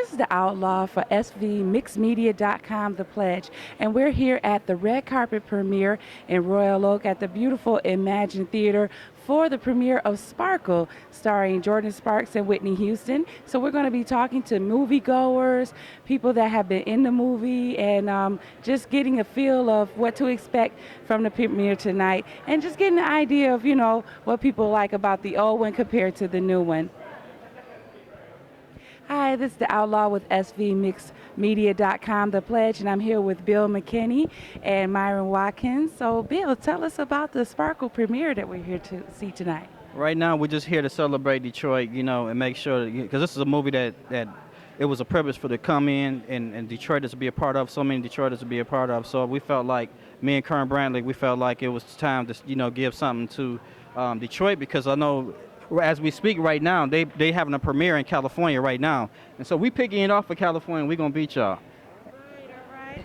This is the Outlaw for svmixedmedia.com, The Pledge, and we're here at the red carpet premiere in Royal Oak at the beautiful Emagine Theater for the premiere of Sparkle, starring Jordin Sparks and Whitney Houston. So we're going to be talking to moviegoers, people that have been in the movie, and just getting a feel of what to expect from the premiere tonight, and just getting an idea of, what people like about the old one compared to the new one. Hi, this is the Outlaw with svmixedmedia.com, The Pledge, and I'm here with Bill McKinney and Myron Watkins. So, Bill, tell us about the Sparkle premiere that we're here to see tonight. Right now, we're just here to celebrate Detroit, and make sure, because this is a movie that it was a privilege for to come in and Detroiters to be a part of, so many Detroiters to be a part of. So we felt like, me and Kern Brantley, we felt like it was time to, give something to Detroit, because I know as we speak right now, they having a premiere in California right now. And so we picking it off for California, we're going to beat y'all. All right.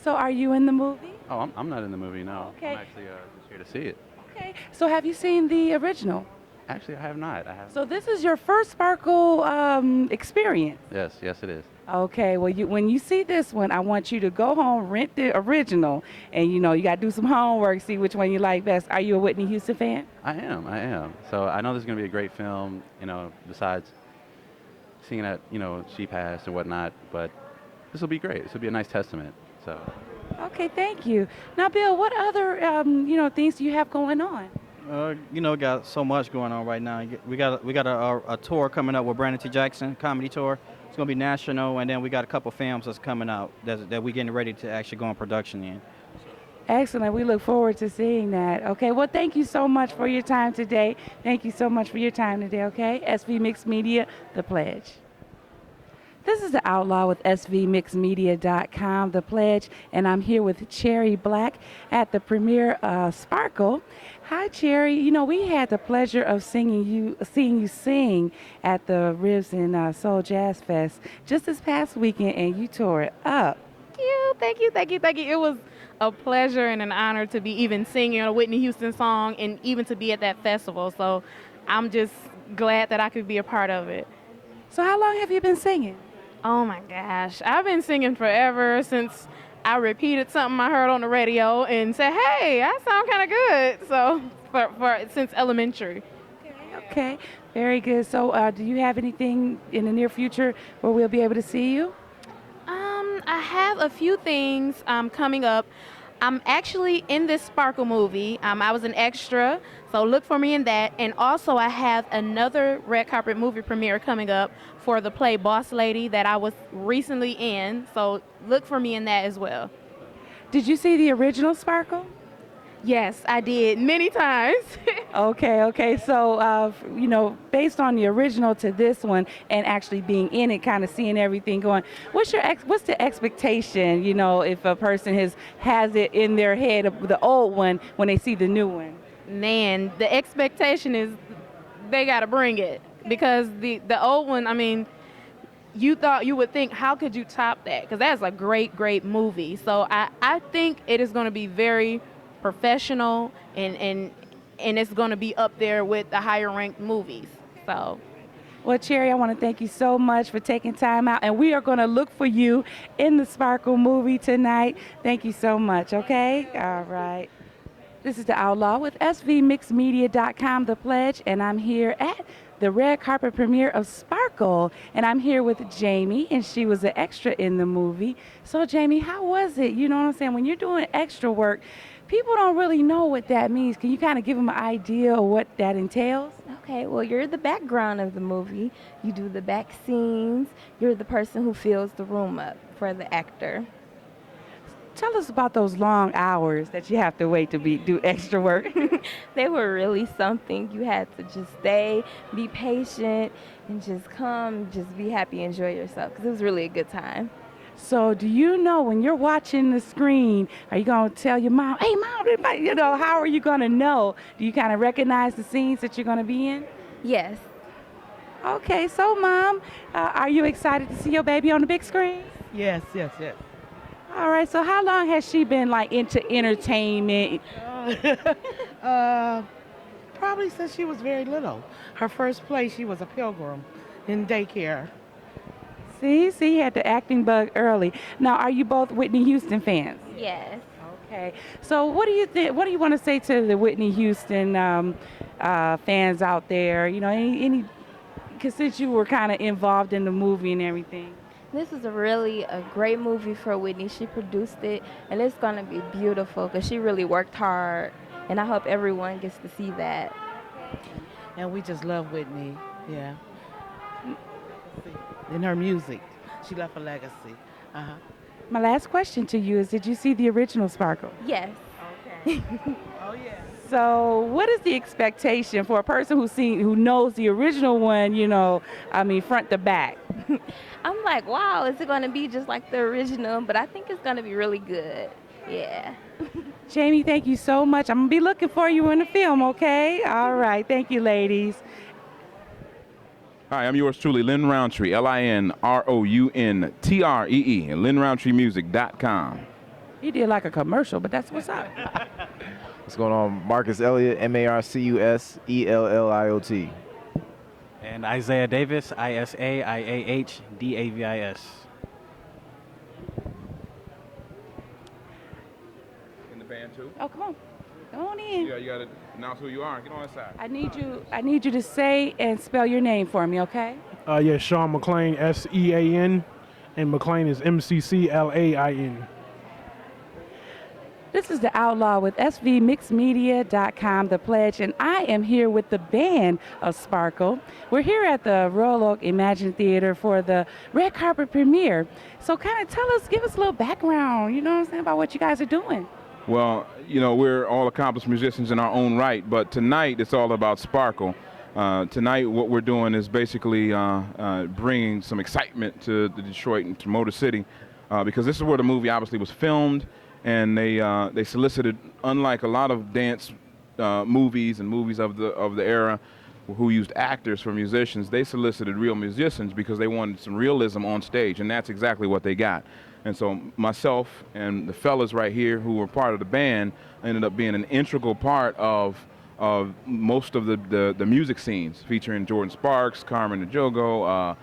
So are you in the movie? Oh, I'm not in the movie, no. Okay. I'm actually just here to see it. Okay. So have you seen the original? Actually, I have not. I haven't. So this is your first Sparkle experience? Yes, it is. Okay, well, when you see this one, I want you to go home, rent the original, and you got to do some homework, see which one you like best. Are you a Whitney Houston fan? I am. So I know this is going to be a great film, besides seeing that, she passed and whatnot, but this will be great. This will be a nice testament, so. Okay, thank you. Now, Bill, what other, things do you have going on? Got so much going on right now. We got a tour coming up with Brandon T. Jackson, comedy tour. It's going to be national, and then we got a couple films that's coming out that we're getting ready to actually go in production in. Excellent. We look forward to seeing that. Okay, well, thank you so much for your time today. Thank you so much for your time today, okay? SV Mixed Media, The Pledge. This is the Outlaw with svmixedmedia.com, The Pledge, and I'm here with Cherry Black at the premiere of Sparkle. Hi, Cherry. We had the pleasure of seeing you sing at the Ribs and Soul Jazz Fest just this past weekend, and you tore it up. Thank you. It was a pleasure and an honor to be even singing a Whitney Houston song and even to be at that festival. So I'm just glad that I could be a part of it. So how long have you been singing? Oh my gosh, I've been singing forever, since I repeated something I heard on the radio and said, hey, I sound kind of good. So since elementary. Okay, very good. So do you have anything in the near future where we'll be able to see you? I have a few things coming up. I'm actually in this Sparkle movie. I was an extra, so look for me in that. And also I have another red carpet movie premiere coming up for the play Boss Lady that I was recently in, so look for me in that as well. Did you see the original Sparkle? Yes, I did, many times. Okay. So, based on the original to this one and actually being in it, kind of seeing everything going, what's the expectation, if a person has it in their head, of the old one, when they see the new one? Man, the expectation is they got to bring it, because the old one, you would think, how could you top that? Because that's a great movie. So I think it is going to be very professional, and it's going to be up there with the higher ranked movies. So, well, Cherry, I want to thank you so much for taking time out, and we are going to look for you in the Sparkle movie tonight. Thank you so much. Okay, all right. This is the Outlaw with svmixedmedia.com, The Pledge, and I'm here at the red carpet premiere of Sparkle, and I'm here with Jamie, and she was an extra in the movie. So, Jamie, how was it? You know what I'm saying? When you're doing extra work, people don't really know what that means. Can you kind of give them an idea of what that entails? Okay, well, you're the background of the movie. You do the back scenes. You're the person who fills the room up for the actor. Tell us about those long hours that you have to wait to do extra work. They were really something. You had to just stay, be patient, and just come, just be happy, enjoy yourself, because it was really a good time. So do you know, when you're watching the screen, are you going to tell your mom, hey, Mom, how are you going to know? Do you kind of recognize the scenes that you're going to be in? Yes. Okay, so Mom, are you excited to see your baby on the big screen? Yes. All right, so how long has she been into entertainment? Probably since she was very little. Her first play, she was a pilgrim in daycare. See, you had the acting bug early. Now, are you both Whitney Houston fans? Yes. Okay. So, what do you think? What do you want to say to the Whitney Houston fans out there? You know, any? Because since you were kind of involved in the movie and everything. This is a great movie for Whitney. She produced it, and it's going to be beautiful because she really worked hard, and I hope everyone gets to see that. And we just love Whitney, yeah. In her music, she left a legacy. Uh-huh. My last question to you is: did you see the original Sparkle? Yes. Okay. Oh yeah. So, what is the expectation for a person who knows the original one? You know, I mean, front to back. I'm like, wow, is it going to be just like the original? But I think it's going to be really good. Yeah. Jamie, thank you so much. I'm gonna be looking for you in the film. Okay. All right. Thank you, ladies. Hi, I'm yours truly, Lynn Roundtree, LINROUNTREE, LynnRoundtreeMusic.com. He did like a commercial, but that's what's up. What's going on? Marcus Elliott, MarcusElliott. And Isaiah Davis, ISAIAHDAVIS. In the band too? Oh, come on. Come on in. Yeah, you gotta announce who you are. Get on that side. I need you to say and spell your name for me, okay? Yeah, Sean McLean, SEAN, and McLean is MCCLAIN. This is the Outlaw with svmixmedia.com, The Pledge, and I am here with the band of Sparkle. We're here at the Royal Oak Emagine Theater for the red carpet premiere. So kind of give us a little background, you know what I'm saying, about what you guys are doing. Well, you know, we're all accomplished musicians in our own right, but tonight it's all about Sparkle. Tonight what we're doing is basically bringing some excitement to the Detroit and to Motor City because this is where the movie obviously was filmed, and they solicited, unlike a lot of dance movies and movies of the era who used actors for musicians, they solicited real musicians because they wanted some realism on stage, and that's exactly what they got. And so myself and the fellas right here who were part of the band ended up being an integral part of most of the music scenes, featuring Jordin Sparks, Carmen Njogo,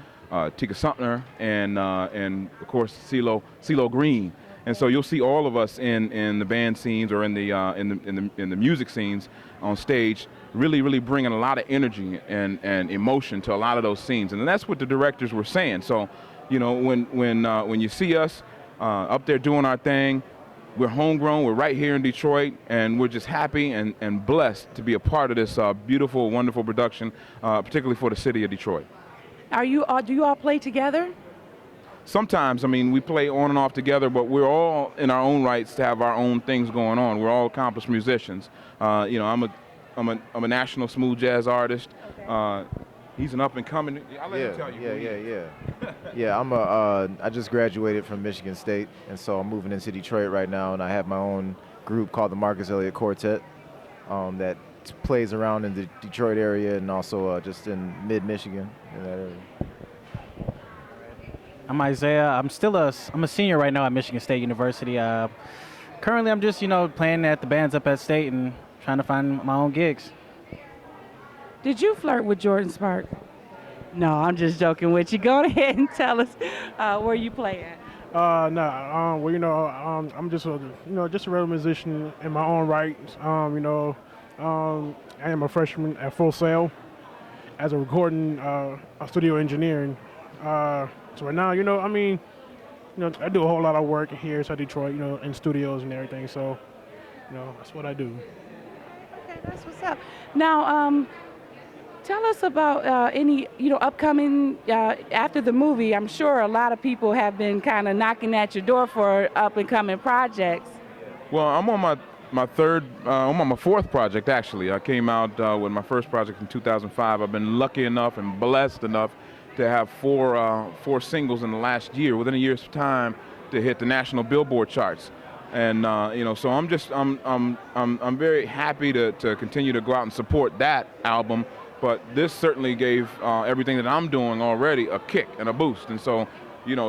Tika Sumter, and of course CeeLo Green. And so you'll see all of us in the band scenes or in the music scenes on stage, really bringing a lot of energy and emotion to a lot of those scenes. And that's what the directors were saying. So, you know, when you see us up there doing our thing, we're homegrown, we're right here in Detroit, and we're just happy and blessed to be a part of this beautiful, wonderful production, particularly for the city of Detroit. Do you all play together? Sometimes, I mean, we play on and off together, but we're all in our own rights to have our own things going on. We're all accomplished musicians. You know, I'm a national smooth jazz artist. Okay. He's an up and coming. I'll let him tell you. Yeah, I just graduated from Michigan State, and so I'm moving into Detroit right now, and I have my own group called the Marcus Elliott Quartet that plays around in the Detroit area and also just in mid-Michigan in that area. I'm Isaiah. I'm a senior right now at Michigan State University. Currently, I'm just, playing at the bands up at State and trying to find my own gigs. Did you flirt with Jordin Sparks? No, I'm just joking with you. Go ahead and tell us where you play at. I'm just a regular musician in my own right. I am a freshman at Full Sail as a recording a studio engineering. So right now, I do a whole lot of work here inside Detroit, in studios and everything. So, that's what I do. Okay, that's what's up. Now, tell us about any, upcoming, after the movie. I'm sure a lot of people have been kind of knocking at your door for up-and-coming projects. Well, I'm on my fourth project, actually. I came out with my first project in 2005. I've been lucky enough and blessed enough to have four singles in the last year, within a year's time, to hit the national Billboard charts. And so I'm very happy to continue to go out and support that album. But this certainly gave everything that I'm doing already a kick and a boost. And so,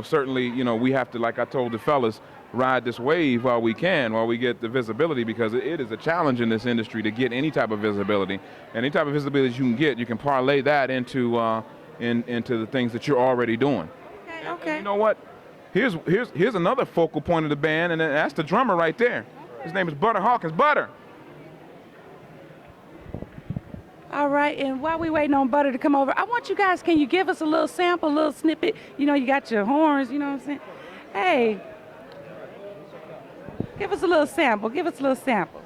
certainly, we have to, like I told the fellas, ride this wave while we can, while we get the visibility, because it is a challenge in this industry to get any type of visibility. Any type of visibility you can get, you can parlay that into the things that you're already doing. Okay. Okay. You know what? Here's another focal point of the band, and that's the drummer right there. His name is Butter Hawkins. Butter. All right, and while we waiting on Butter to come over, I want you guys, can you give us a little sample, a little snippet? You know, you got your horns, you know what I'm saying? Hey, give us a little sample. Give us a little sample.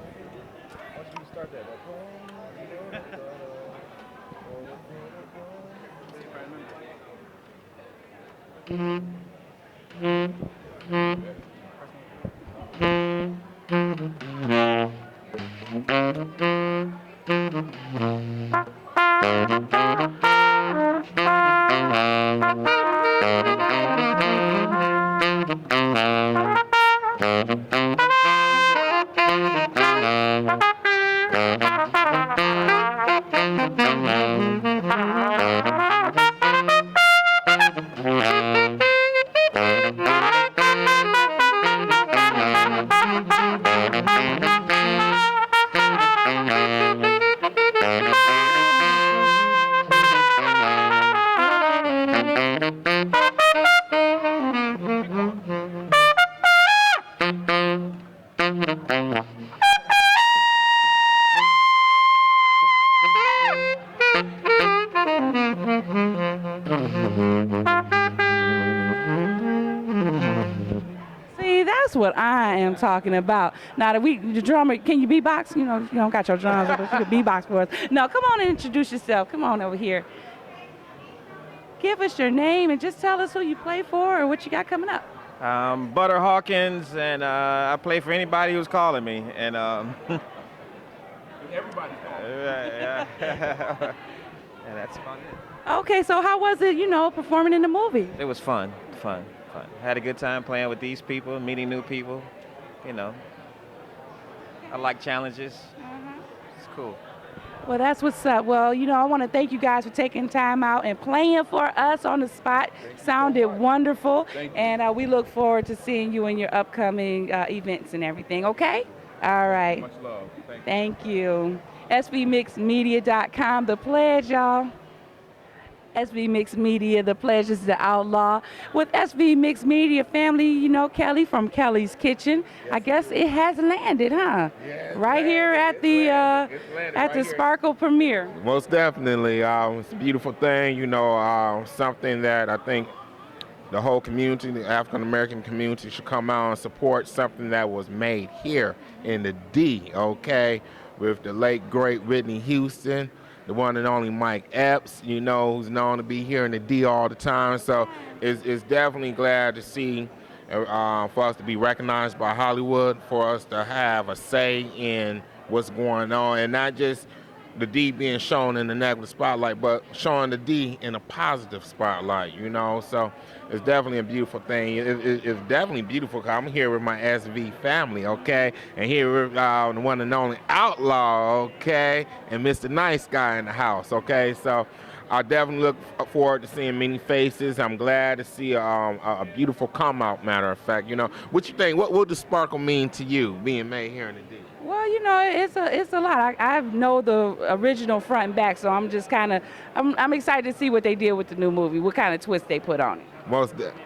See, that's what I am talking about. Now, the drummer, can you beatbox? You know, you don't got your drums, but you can beatbox for us. No, come on and introduce yourself. Come on over here. Give us your name and just tell us who you play for or what you got coming up. Butter Hawkins, and I play for anybody who's calling me. And Everybody's calling. yeah. And that's about it. Okay, so how was it, you know, performing in the movie? It was fun. Had a good time playing with these people, meeting new people. You know, I like challenges. It's cool. Well, that's what's up. Well, you know, I want to thank you guys for taking time out and playing for us on the spot. Sounded wonderful. And we look forward to seeing you in your upcoming events and everything, okay? All right. Much love. Thank you. SVMixedMedia.com, The Pledge, y'all. SV Mixed Media, The Pledge is the Outlaw. With SV Mixed Media family, you know, Kelly from Kelly's Kitchen. Yes, I guess it has landed, huh? Yes, right here at the Sparkle premiere. Most definitely. It's a beautiful thing, you know, something that I think the whole community, the African American community, should come out and support something that was made here in the D, okay, with the late, great Whitney Houston, the one and only Mike Epps, you know, who's known to be here in the D all the time. So it's definitely glad to see for us to be recognized by Hollywood, for us to have a say in what's going on, and not just the D being shown in the negative spotlight, but showing the D in a positive spotlight, you know. So it's definitely a beautiful thing. It's definitely beautiful because I'm here with my SV family, okay? And here with the one and only Outlaw, okay? And Mr. Nice Guy in the house, okay? So I definitely look forward to seeing many faces. I'm glad to see a beautiful come out, matter of fact. You know, what you think? What does Sparkle mean to you, being made here in the D? Well, you know, it's a lot. I know the original front and back, so I'm just kind of, I'm excited to see what they did with the new movie, what kind of twist they put on it. Most definitely.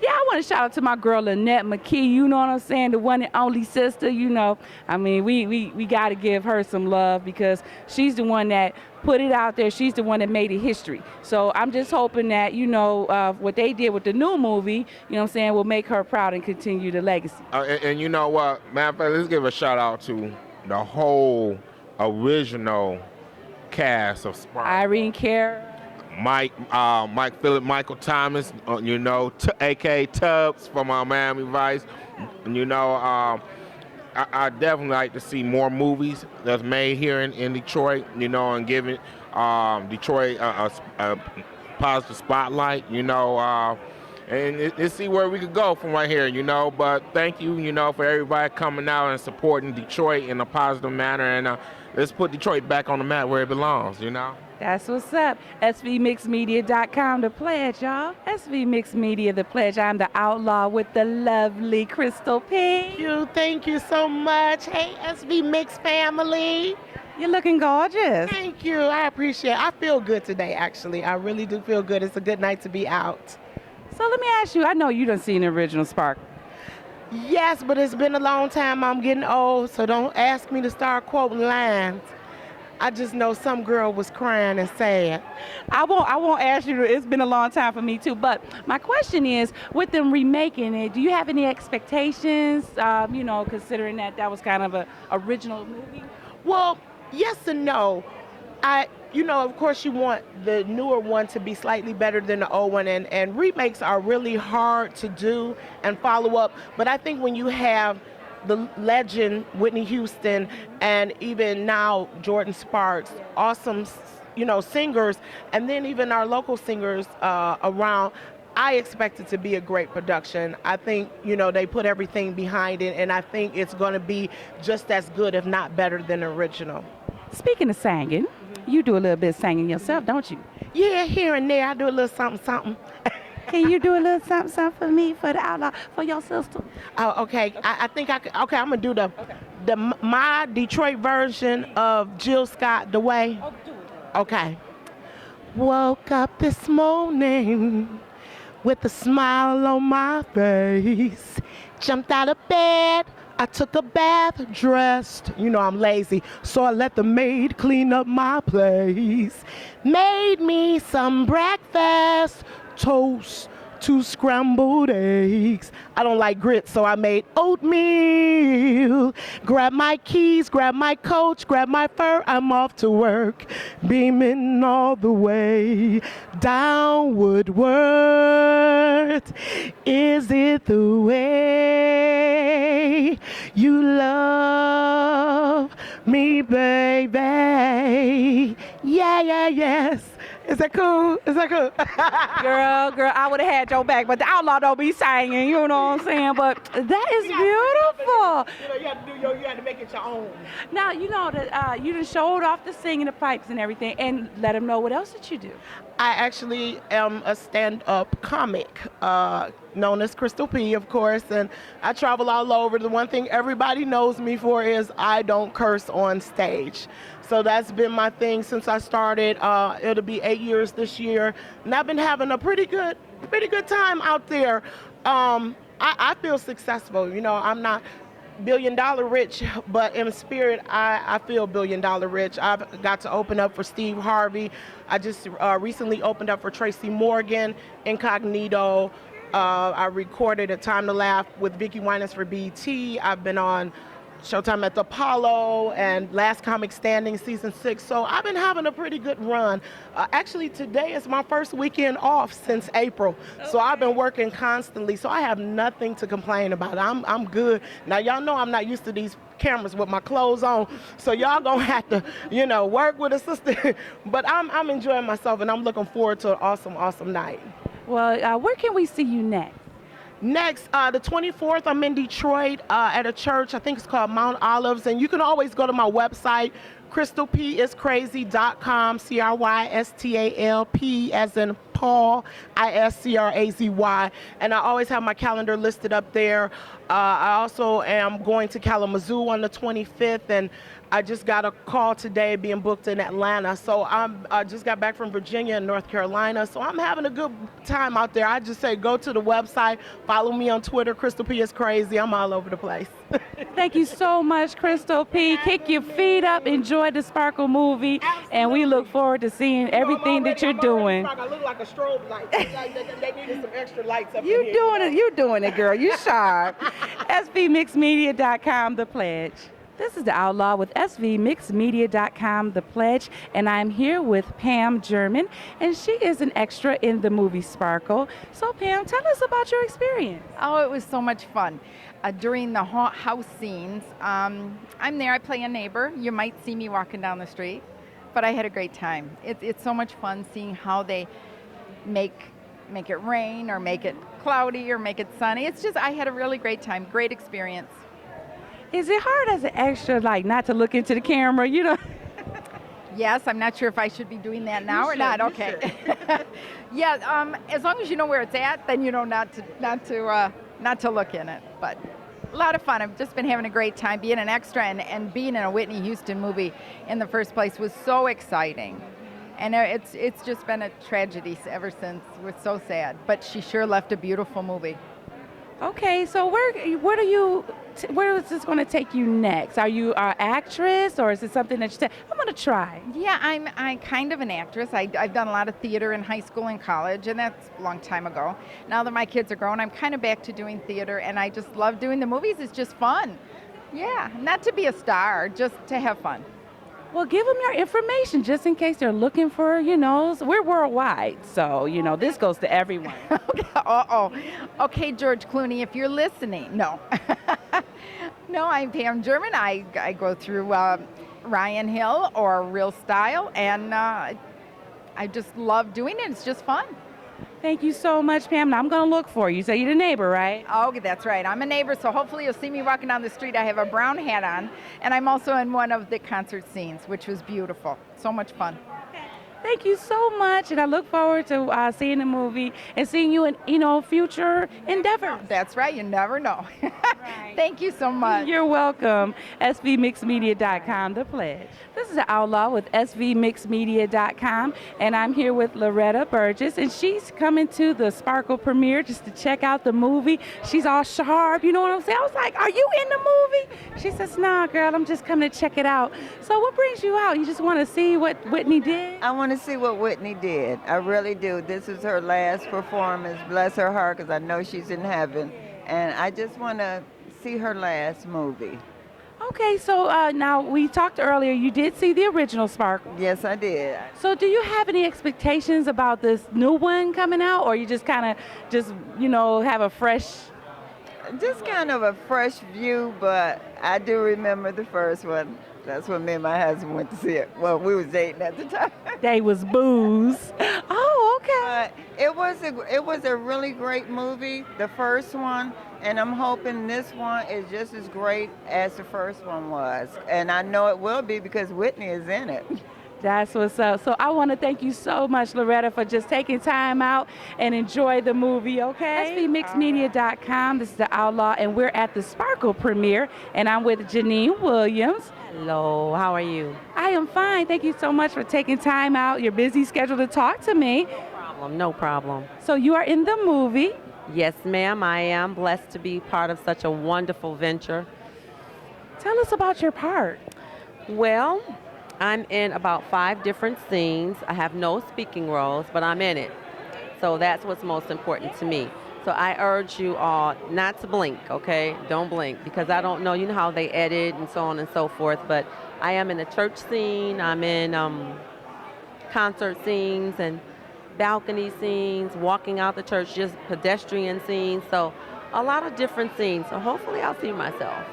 Yeah, I want to shout out to my girl Lynette McKee, you know what I'm saying, the one and only sister, you know. I mean, we got to give her some love because she's the one that put it out there. She's the one that made it history. So I'm just hoping that, you know, what they did with the new movie, you know what I'm saying, will make her proud and continue the legacy. And you know what, matter of fact, let's give a shout out to the whole original cast of Sparkle. Irene Cara. Mike Phillip, Michael Thomas, you know, a.k.a. Tubbs from Miami Vice. You know, I definitely like to see more movies that's made here in Detroit, you know, and giving Detroit a positive spotlight, you know, and let's see where we could go from right here, you know. But thank you, you know, for everybody coming out and supporting Detroit in a positive manner, and let's put Detroit back on the map where it belongs, you know. That's what's up. SVMixedMedia.com, The Pledge, y'all. SV Mixed Media, The Pledge. I'm the Outlaw with the lovely Chrystal P. Thank you so much. Hey, SV Mix family. You're looking gorgeous. Thank you. I appreciate it. I feel good today, actually. I really do feel good. It's a good night to be out. So let me ask you, I know you done seen the original Sparkle. Yes, but it's been a long time. I'm getting old, so don't ask me to start quoting lines. I just know some girl was crying and sad. I won't ask you. It's been a long time for me too. But my question is, with them remaking it, do you have any expectations? Considering that was kind of a original movie. Well, yes and no. Of course, you want the newer one to be slightly better than the old one, and remakes are really hard to do and follow up. But I think when you have the legend Whitney Houston and even now Jordin Sparks, awesome, singers, and then even our local singers around, I expect it to be a great production. I think, they put everything behind it, and I think it's going to be just as good, if not better, than the original. Speaking of singing, you do a little bit of singing yourself, don't you? Yeah, here and there, I do a little something, something. Can you do a little something, something for me, for the Outlaw, for your sister? Oh, okay. I think I could. Okay, I'm gonna do my Detroit version of Jill Scott, The Way. Oh, do it. Okay. Woke up this morning with a smile on my face. Jumped out of bed. I took a bath, dressed. I'm lazy, so I let the maid clean up my place. Made me some breakfast, toast, 2 scrambled eggs. I don't like grits, so I made oatmeal. Grab my keys, grab my coach, grab my fur, I'm off to work. Beaming all the way downward. Is it the way you love me, baby? Yeah, yes. Is that cool? Girl, I would have had your back, but the Outlaw don't be singing, you know what I'm saying? But that is beautiful. You had to make it your own. Now, that you just showed off the singing, the pipes and everything, and let them know what else that you do. I actually am a stand-up comic, known as Chrystal P, of course, and I travel all over. The one thing everybody knows me for is I don't curse on stage. So that's been my thing since I started. It'll be 8 years this year, and I've been having a pretty good time out there. I feel successful. I'm not $1 billion rich, but in spirit, I feel $1 billion rich. I've got to open up for Steve Harvey. I just recently opened up for Tracy Morgan, Incognito. I recorded A Time to Laugh with Vicki Winans for BET. I've been on Showtime at the Apollo and Last Comic Standing season 6. So I've been having a pretty good run. Actually, today is my first weekend off since April. Okay. So I've been working constantly. So I have nothing to complain about. I'm good. Now, y'all know I'm not used to these cameras with my clothes on. So y'all gonna have to, work with a sister. But I'm enjoying myself, and I'm looking forward to an awesome, awesome night. Well, where can we see you next? Next, the 24th, I'm in Detroit at a church. I think it's called Mount Olives. And you can always go to my website, crystalpiscrazy.com, CRYSTALP as in Paul, ISCRAZY. And I always have my calendar listed up there. I also am going to Kalamazoo on the 25th, and I just got a call today being booked in Atlanta. So I just got back from Virginia and North Carolina. So I'm having a good time out there. I just say go to the website, follow me on Twitter, Chrystal P is Crazy. I'm all over the place. Thank you so much, Chrystal P. Kick your feet up, enjoy the Sparkle movie, and we look forward to seeing everything that you're doing. I look like a strobe light. They needed some extra lights up You in here. You doing it, girl. You sharp. SVMixedMedia.com, The Pledge. This is the Outlaw with SVMixedMedia.com, The Pledge, and I'm here with Pam German, and she is an extra in the movie Sparkle. So, Pam, tell us about your experience. Oh, it was so much fun. During the house scenes, I'm there, I play a neighbor. You might see me walking down the street, but I had a great time. It's so much fun seeing how they make it rain or make it cloudy or make it sunny. I had a really great time, great experience. Is it hard as an extra, not to look into the camera, Yes, I'm not sure if I should be doing that now or not. Okay. Yeah, as long as you know where it's at, then you know not to look in it. But a lot of fun. I've just been having a great time being an extra and being in a Whitney Houston movie in the first place was so exciting. And it's just been a tragedy ever since. We're so sad. But she sure left a beautiful movie. Okay, so where is this going to take you next? Are you an actress, or is it something that you say, I'm going to try? Yeah, I'm kind of an actress. I've done a lot of theater in high school and college, and that's a long time ago. Now that my kids are grown, I'm kind of back to doing theater, and I just love doing the movies. It's just fun. Yeah, not to be a star, just to have fun. Well, give them your information just in case they're looking for, we're worldwide. So, this goes to everyone. Okay, George Clooney, if you're listening. No. No, I'm Pam German. I go through Ryan Hill or Real Style, and I just love doing it. It's just fun. Thank you so much, Pam. Now I'm going to look for you. So you're the neighbor, right? Oh, that's right. I'm a neighbor, so hopefully you'll see me walking down the street. I have a brown hat on, and I'm also in one of the concert scenes, which was beautiful. So much fun. Thank you so much, and I look forward to seeing the movie and seeing you in future endeavors. That's right. You never know. Right. Thank you so much. You're welcome. svmixmedia.com, The Pledge. This is the Outlaw with svmixmedia.com, and I'm here with Loretta Burgess, and she's coming to the Sparkle premiere just to check out the movie. She's all sharp, you know what I'm saying? I was like, are you in the movie? She says, nah, girl, I'm just coming to check it out. So what brings you out? You just want to see what Whitney did? I want to see what Whitney did. I really do. This is her last performance. Bless her heart, because I know she's in heaven. And I just want to see her last movie. Okay, so now we talked earlier, you did see the original Sparkle. Yes, I did. So do you have any expectations about this new one coming out, or you just kind of have a fresh... Just kind of a fresh view, but I do remember the first one. That's when me and my husband went to see it. Well, we was dating at the time. They was booze. Oh, okay. But it was a really great movie, the first one, and I'm hoping this one is just as great as the first one was. And I know it will be because Whitney is in it. That's what's up. So I want to thank you so much, Loretta, for just taking time out and enjoy the movie, okay? svmixmedia.com. This is The Outlaw, and we're at the Sparkle premiere, and I'm with Janine Williams. Hello, how are you? I am fine. Thank you so much for taking time out, your busy schedule, to talk to me. No problem. So you are in the movie. Yes, ma'am. I am blessed to be part of such a wonderful venture. Tell us about your part. Well, I'm in about 5 different scenes. I have no speaking roles, but I'm in it. So that's what's most important to me. So I urge you all not to blink, okay? Don't blink, because I don't know, you know how they edit and so on and so forth, but I am in a church scene, I'm in concert scenes and balcony scenes, walking out the church, just pedestrian scenes, so a lot of different scenes. So hopefully I'll see myself.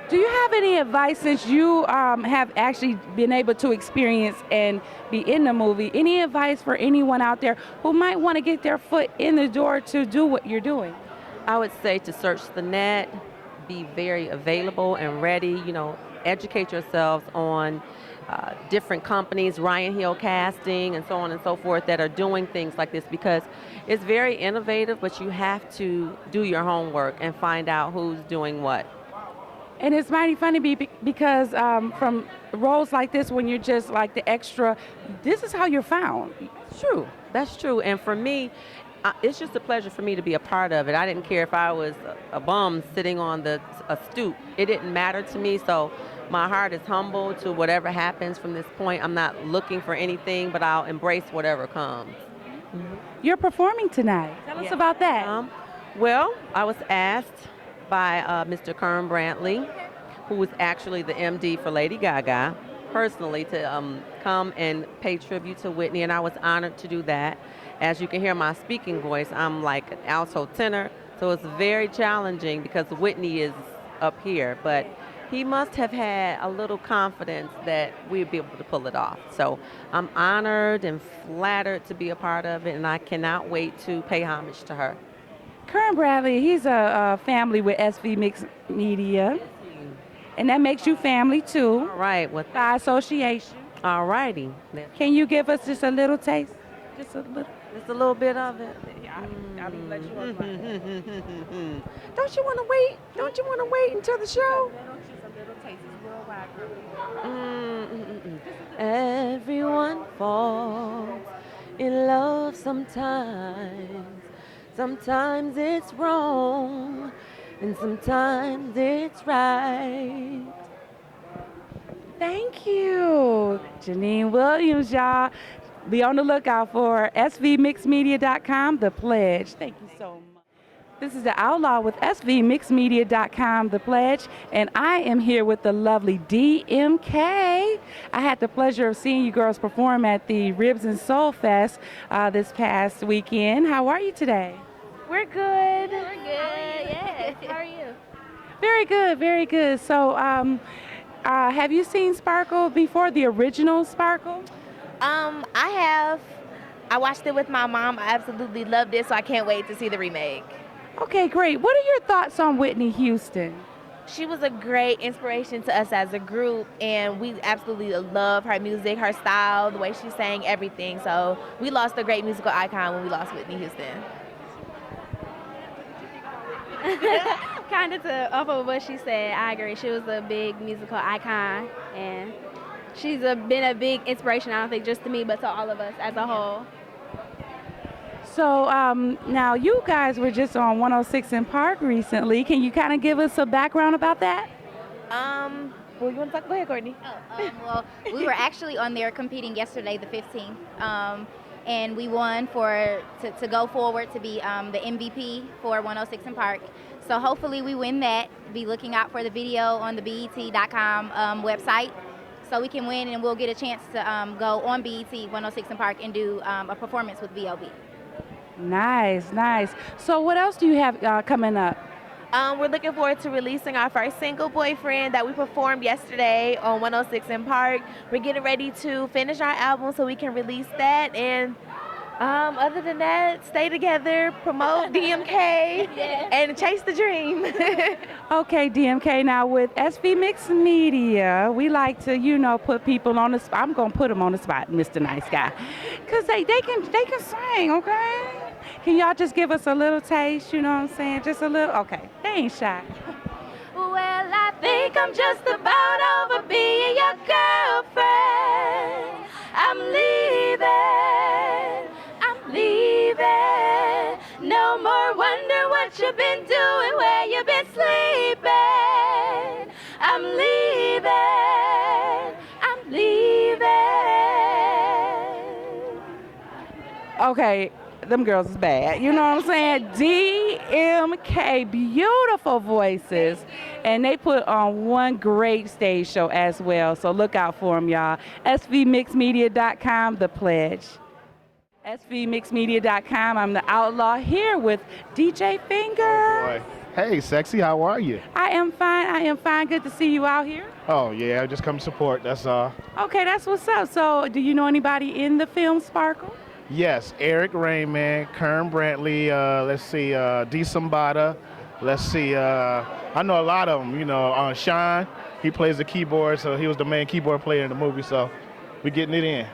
Do you have any advice, since you have actually been able to experience and be in the movie, any advice for anyone out there who might want to get their foot in the door to do what you're doing? I would say to search the net, be very available and ready, educate yourselves on different companies, Ryan Hill Casting and so on and so forth, that are doing things like this, because it's very innovative, but you have to do your homework and find out who's doing what. And it's mighty funny because from roles like this, when you're just like the extra, this is how you're found. True, that's true. And for me, it's just a pleasure for me to be a part of it. I didn't care if I was a bum sitting on a stoop. It didn't matter to me. So my heart is humble to whatever happens from this point. I'm not looking for anything, but I'll embrace whatever comes. Mm-hmm. You're performing tonight. Tell us about that. Well, I was asked by Mr. Kern Brantley, who was actually the MD for Lady Gaga, personally, to come and pay tribute to Whitney, and I was honored to do that. As you can hear my speaking voice, I'm like an alto tenor, so it's very challenging because Whitney is up here, but he must have had a little confidence that we'd be able to pull it off. So I'm honored and flattered to be a part of it, and I cannot wait to pay homage to her. Kern Bradley, he's a family with SV Mix Media, and that makes you family too. All right. By association. All righty. Can you give us just a little taste? Just a little bit of it. I'll let you on. Don't you want to wait? Don't you want to wait until the show? Just a little taste. It's worldwide. Mm-mm-mm. Everyone falls in love sometimes. Sometimes it's wrong, and sometimes it's right. Thank you, Janine Williams, y'all. Be on the lookout for svmixmedia.com, The Pledge. Thank you so much. This is the Outlaw with svmixmedia.com, The Pledge, and I am here with the lovely DMK. I had the pleasure of seeing you girls perform at the Ribs and Soul Fest this past weekend. How are you today? We're good. We're good. Yes. How are you? Very good, very good. So, have you seen Sparkle before, the original Sparkle? I have. I watched it with my mom. I absolutely loved it, so I can't wait to see the remake. Okay, great. What are your thoughts on Whitney Houston? She was a great inspiration to us as a group, and we absolutely love her music, her style, the way she sang, everything. So we lost a great musical icon when we lost Whitney Houston. Kind of to off of what she said, I agree. She was a big musical icon, and she's been a big inspiration, I don't think just to me, but to all of us as a whole. So now you guys were just on 106 in Park recently. Can you kind of give us a background about that? Well, you want to talk? Go ahead, Courtney. Well, we were actually on there competing yesterday, the 15th, and we won to go forward to be the MVP for 106 in Park. So hopefully we win that. Be looking out for the video on the BET.com website, so we can win and we'll get a chance to go on BET 106 in Park and do a performance with B.O.B. Nice, nice. So what else do you have coming up? We're looking forward to releasing our first single, Boyfriend, that we performed yesterday on 106 in Park. We're getting ready to finish our album so we can release that. And other than that, stay together, promote DMK, and chase the dream. Okay, DMK. Now with SV Mix Media, we like to, put people on the spot. I'm gonna put them on the spot, Mr. Nice Guy, cause they can sing. Okay. Can y'all just give us a little taste? You know what I'm saying? Just a little. Okay. They ain't shy. Well, I think I'm just about over being your girlfriend. I'm leaving. No more wonder what you've been doing, where you've been sleeping. I'm leaving. Okay, them girls is bad. You know what I'm saying? DMK, beautiful voices. And they put on one great stage show as well. So look out for them, y'all. svmixmedia.com, The Pledge. svmixmedia.com. I'm the Outlaw here with DJ Finger. Oh boy. Hey, sexy, how are you? I am fine. Good to see you out here. Oh, yeah, I just come support, that's all. Okay, that's what's up. So, do you know anybody in the film Sparkle? Yes, Eric Raymond, Kern Brantley, let's see, D. Sambata, let's see, I know a lot of them, Sean, he plays the keyboard, so he was the main keyboard player in the movie, so we're getting it in.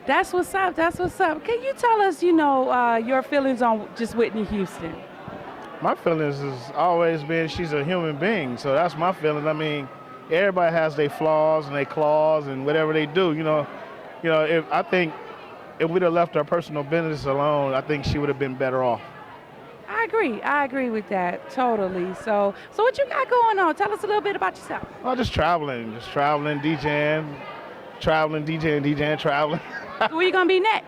That's what's up. Can you tell us, your feelings on just Whitney Houston? My feelings has always been she's a human being, so that's my feeling. I mean, everybody has their flaws and their claws and whatever they do, if we'd have left our personal business alone, I think she would have been better off. I agree with that totally. So what you got going on? Tell us a little bit about yourself. Well, just traveling, DJing, traveling. Where you gonna be next?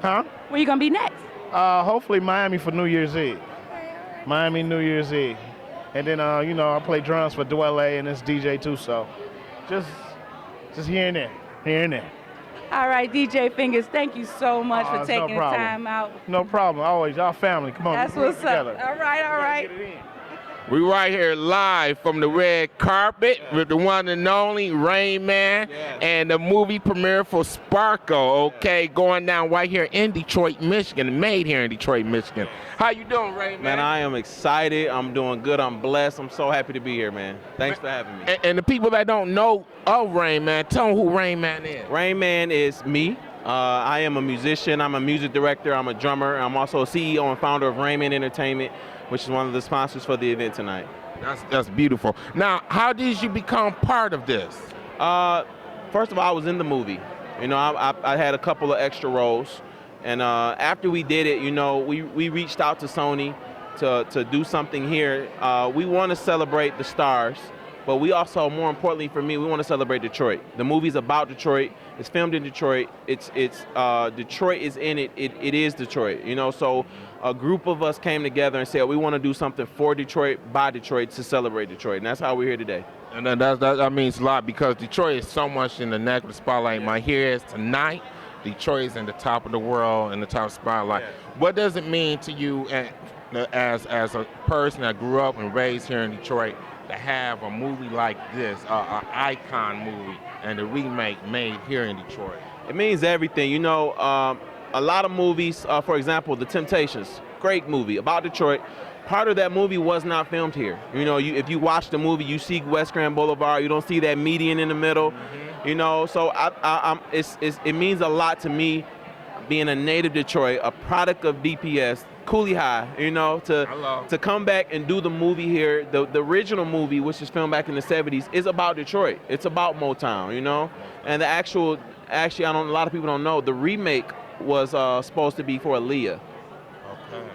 Huh? Where you gonna be next? Hopefully Miami for New Year's Eve. Miami, New Year's Eve. And then, I play drums for Dwelle and it's DJ too, so just here and there. All right, DJ Fingers, thank you so much for taking the time out. No problem. Always, y'all family. Come on. That's what's up. All right. We right here live from the red carpet with the one and only Rain Man and the movie premiere for Sparkle, going down right here in Detroit, Michigan, made here in Detroit, Michigan. How you doing, Rain Man? Man, I am excited. I'm doing good. I'm blessed. I'm so happy to be here, man. Thanks for having me. And the people that don't know of Rain Man, tell them who Rain Man is. Rain Man is me. I am a musician. I'm a music director. I'm a drummer. I'm also a CEO and founder of Raymond Entertainment, which is one of the sponsors for the event tonight. That's beautiful. Now, how did you become part of this? First of all, I was in the movie. You know, I had a couple of extra roles. And after we did it, you know, we reached out to Sony to do something here. We want to celebrate the stars, but we also, more importantly for me, we want to celebrate Detroit. The movie's about Detroit. It's filmed in Detroit. It's Detroit is in it. It is Detroit. You know, so a group of us came together and said we want to do something for Detroit, by Detroit, to celebrate Detroit, and that's how we're here today. And that means a lot because Detroit is so much in the neck of the spotlight. My here is tonight. Detroit is in the top of the world, in the top spotlight. Yeah. What does it mean to you as a person that grew up and raised here in Detroit to have a movie like this, an icon movie, and a remake made here in Detroit? It means everything. You know, a lot of movies, for example, The Temptations, great movie about Detroit. Part of that movie was not filmed here. You know, if you watch the movie, you see West Grand Boulevard. You don't see that median in the middle. Mm-hmm. You know, so it means a lot to me, being a native Detroit, a product of DPS, Cooley High. You know, to come back and do the movie here. The original movie, which is filmed back in the '70s, is about Detroit. It's about Motown. You know, and actually, a lot of people don't know, the remake was supposed to be for Aaliyah.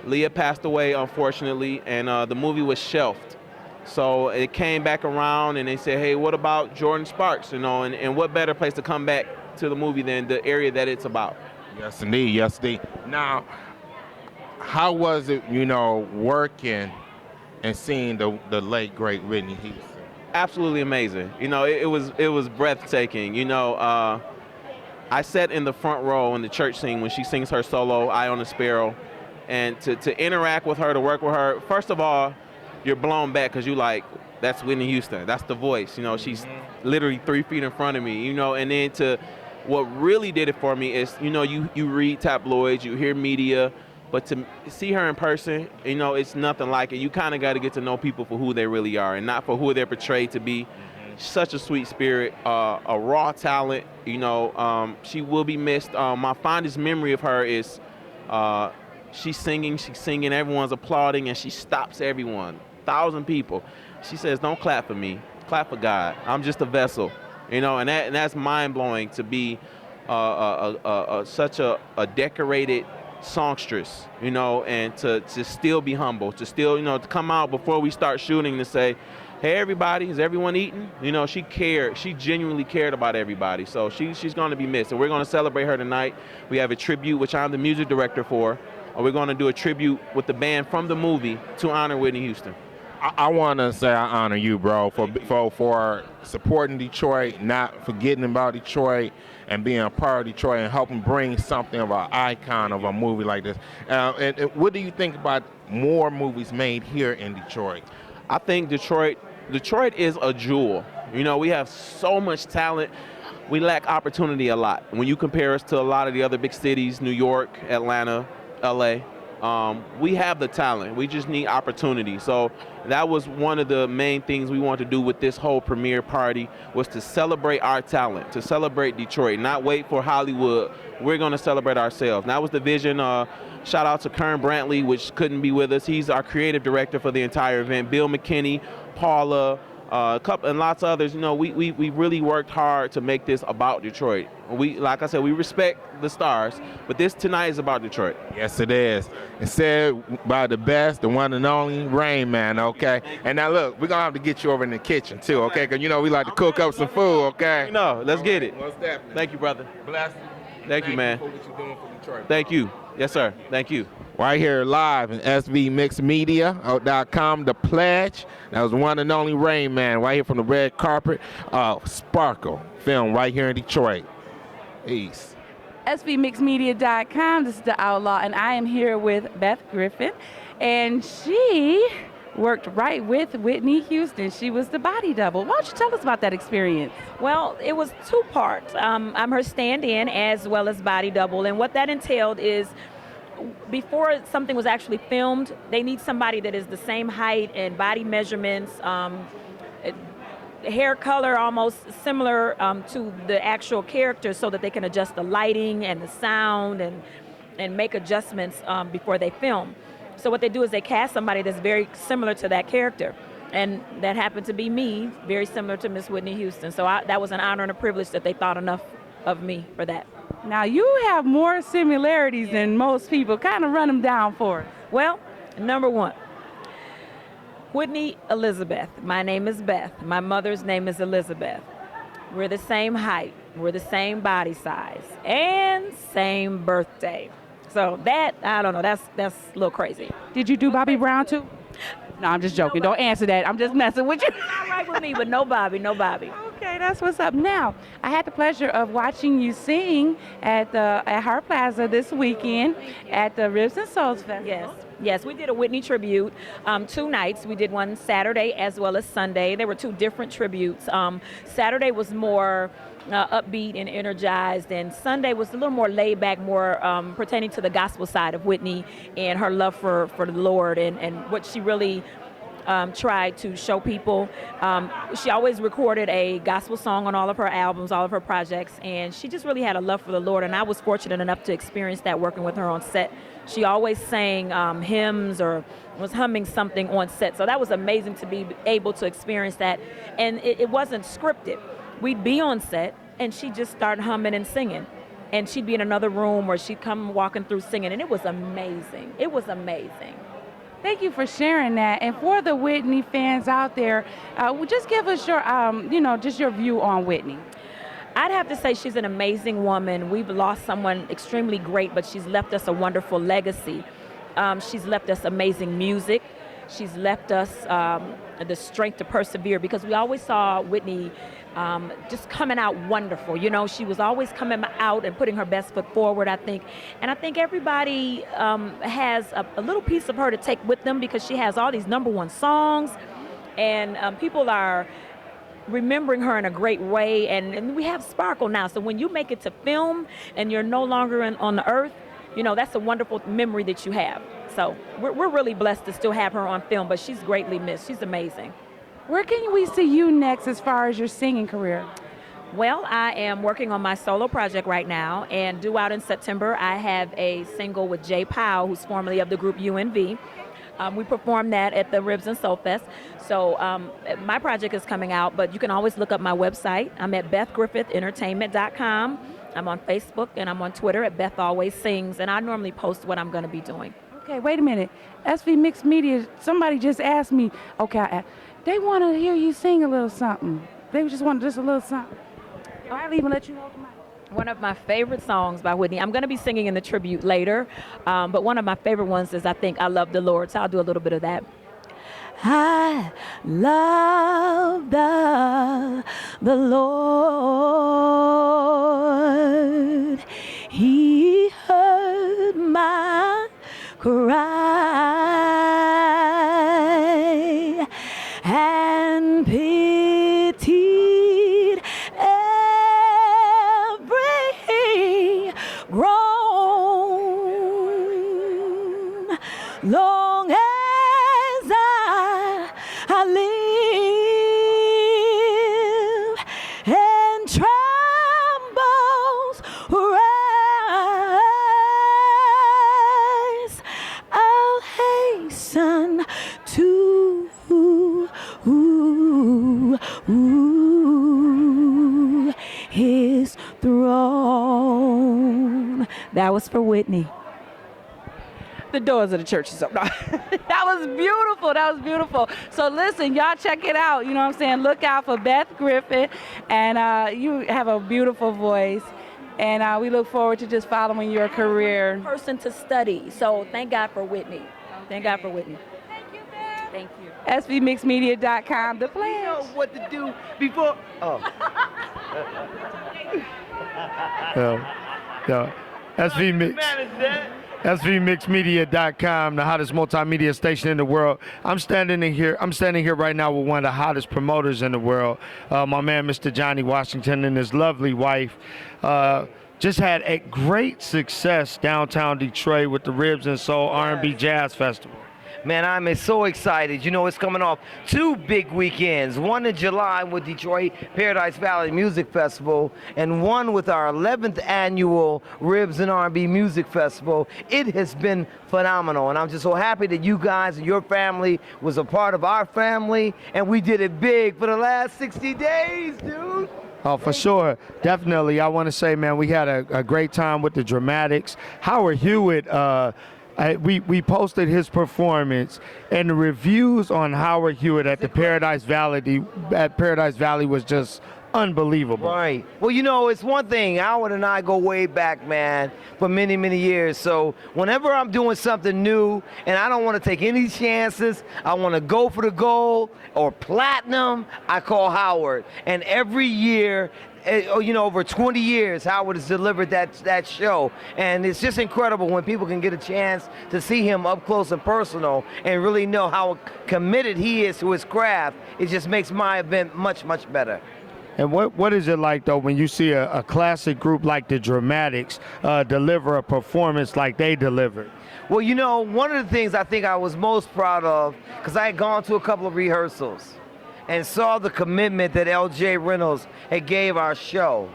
Leah passed away, unfortunately, and the movie was shelved. So it came back around, and they said, hey, what about Jordin Sparks? You know, and what better place to come back to the movie than the area that it's about? Yes, indeed. Yes, indeed. Now, how was it, you know, working and seeing the late, great Whitney Houston? Absolutely amazing. You know, it was breathtaking. You know, I sat in the front row in the church scene when she sings her solo, Eye on the Sparrow. And to interact with her, to work with her, first of all, you're blown back because you like, that's Whitney Houston. That's the voice. You know, she's literally 3 feet in front of me, you know. And then what really did it for me is, you know, you read tabloids, you hear media, but to see her in person, you know, it's nothing like it. You kind of got to get to know people for who they really are and not for who they're portrayed to be. Such a sweet spirit, a raw talent, you know. She will be missed. My fondest memory of her is she's singing, everyone's applauding, and she stops everyone, 1,000 people. She says, don't clap for me, clap for God. I'm just a vessel, you know, and that's mind-blowing to be such a decorated songstress, you know, and to still be humble, to still, you know, to come out before we start shooting to say, hey, everybody, is everyone eating? You know, she cared. She genuinely cared about everybody. So she's going to be missed, and we're going to celebrate her tonight. We have a tribute, which I'm the music director for. We're going to do a tribute with the band from the movie to honor Whitney Houston. I want to say I honor you, bro, for supporting Detroit, not forgetting about Detroit, and being a part of Detroit and helping bring something of an icon of a movie like this. And what do you think about more movies made here in Detroit? I think Detroit is a jewel. You know, we have so much talent. We lack opportunity a lot. When you compare us to a lot of the other big cities, New York, Atlanta, LA, we have the talent. We just need opportunity. So that was one of the main things we wanted to do with this whole premiere party, was to celebrate our talent, to celebrate Detroit, not wait for Hollywood. We're going to celebrate ourselves. And that was the vision. Shout out to Kern Brantley, which couldn't be with us. He's our creative director for the entire event. Bill McKinney, Paula, a couple, and lots of others. You know, we really worked hard to make this about Detroit. Like I said, we respect the stars, but this tonight is about Detroit. Yes, it is. It's said by the best, the one and only Rain Man, okay? And now look, we're going to have to get you over in the kitchen too, okay? Because you know we like to cook up some food, okay? No, let's get it. Most definitely. Thank you, brother. Bless you. Thank you, man. For what you're doing for Detroit. Thank you. Yes, sir. Thank you. Right here live in svmixmedia.com, The Pledge. That was the one and only Rain Man, right here from the red carpet of Sparkle, film right here in Detroit. Peace. svmixmedia.com. This is the Outlaw, and I am here with Beth Griffin, and she worked right with Whitney Houston. She was the body double. Why don't you tell us about that experience? Well, it was 2 parts. I'm her stand-in as well as body double, and what that entailed is before something was actually filmed, they need somebody that is the same height and body measurements, hair color almost similar to the actual character, so that they can adjust the lighting and the sound and make adjustments before they film. So what they do is they cast somebody that's very similar to that character. And that happened to be me, very similar to Miss Whitney Houston. So that was an honor and a privilege that they thought enough of me for that. Now, you have more similarities than most people. Kind of run them down for us. Well, number one, Whitney Elizabeth. My name is Beth. My mother's name is Elizabeth. We're the same height. We're the same body size and same birthday. So that, I don't know, that's a little crazy. Did you do Bobby Brown too? No, I'm just joking. Don't answer that. I'm just messing with you. All right with me, but no Bobby. Okay, that's what's up. Now, I had the pleasure of watching you sing at Hart Plaza this weekend at the Ribs and Souls Festival. Yes, we did a Whitney tribute 2 nights. We did one Saturday as well as Sunday. There were 2 different tributes. Saturday was more upbeat and energized, and Sunday was a little more laid back, more pertaining to the gospel side of Whitney and her love for the Lord and what she really tried to show people. She always recorded a gospel song on all of her albums, all of her projects, and she just really had a love for the Lord, and I was fortunate enough to experience that working with her on set. She always sang hymns or was humming something on set, so that was amazing to be able to experience that, and it wasn't scripted. We'd be on set, and she'd just start humming and singing, and she'd be in another room or she'd come walking through singing, and it was amazing. It was amazing. Thank you for sharing that. And for the Whitney fans out there, just give us your, just your view on Whitney. I'd have to say she's an amazing woman. We've lost someone extremely great, but she's left us a wonderful legacy. She's left us amazing music. She's left us the strength to persevere, because we always saw Whitney just coming out wonderful. You know, she was always coming out and putting her best foot forward, I think. And I think everybody has a little piece of her to take with them, because she has all these #1 songs, and people are remembering her in a great way. And we have Sparkle now. So when you make it to film and you're no longer on the earth, you know, that's a wonderful memory that you have. So we're really blessed to still have her on film, but she's greatly missed. She's amazing. Where can we see you next as far as your singing career? Well, I am working on my solo project right now, and due out in September, I have a single with Jay Powell, who's formerly of the group UNV. We performed that at the Ribs and Soul Fest. So my project is coming out, but you can always look up my website. I'm at BethGriffithEntertainment.com. I'm on Facebook and I'm on Twitter at Beth Always Sings, and I normally post what I'm going to be doing. Okay, wait a minute. SV Mixed Media, somebody just asked me, they want to hear you sing a little something. They just want just a little something. I'll even let you hold the mic. One of my favorite songs by Whitney, I'm going to be singing in the tribute later, but one of my favorite ones is, I think, I Love the Lord, so I'll do a little bit of that. I love the Lord. He heard my cry and pitied every groan. Long as I live and trembles rise, I'll hasten to his throne. That was for Whitney. The doors of the church is open. That was beautiful. That was beautiful. So listen, y'all check it out. You know what I'm saying? Look out for Beth Griffith, and you have a beautiful voice. And we look forward to just following your career. Person to study. So thank God for Whitney. Thank God for Whitney. Thank you, Beth. Thank you. SVMixedMedia.com. The plan. You know what to do before. Oh. SVMixedMedia.com, the hottest multimedia station in the world. I'm standing here right now with one of the hottest promoters in the world, my man, Mr. Johnny Washington, and his lovely wife. Just had a great success downtown Detroit with the Ribs and Soul R&B Jazz Festival. Man, I'm so excited. You know, it's coming off 2 big weekends. One in July with Detroit Paradise Valley Music Festival, and one with our 11th annual Ribs and R&B Music Festival. It has been phenomenal, and I'm just so happy that you guys and your family was a part of our family, and we did it big for the last 60 days, dude. Oh, for sure. Definitely. I want to say, man, we had a great time with the dramatics. Howard Hewitt, we posted his performance, and the reviews on Howard Hewitt at the Paradise Valley was just unbelievable. Right. Well, you know, it's one thing. Howard and I go way back, man, for many, many years. So whenever I'm doing something new and I don't want to take any chances, I want to go for the gold or platinum, I call Howard. And every year, you know, over 20 years, Howard has delivered that show. And it's just incredible when people can get a chance to see him up close and personal and really know how committed he is to his craft. It just makes my event much, much better. And what is it like, though, when you see a classic group like the Dramatics deliver a performance like they delivered? Well, you know, one of the things I think I was most proud of, because I had gone to a couple of rehearsals and saw the commitment that L.J. Reynolds had gave our show.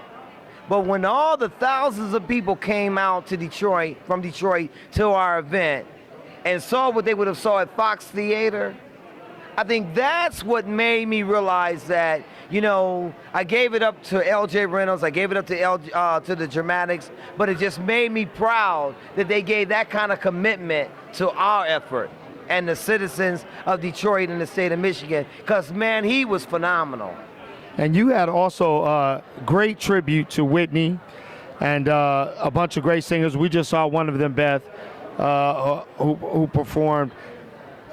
But when all the thousands of people came out to Detroit, from Detroit to our event, and saw what they would have saw at Fox Theater, I think that's what made me realize that, you know, I gave it up to L.J. Reynolds, I gave it up to the Dramatics, but it just made me proud that they gave that kind of commitment to our effort and the citizens of Detroit and the state of Michigan, because, man, he was phenomenal. And you had also a great tribute to Whitney and a bunch of great singers. We just saw one of them, Beth, who performed.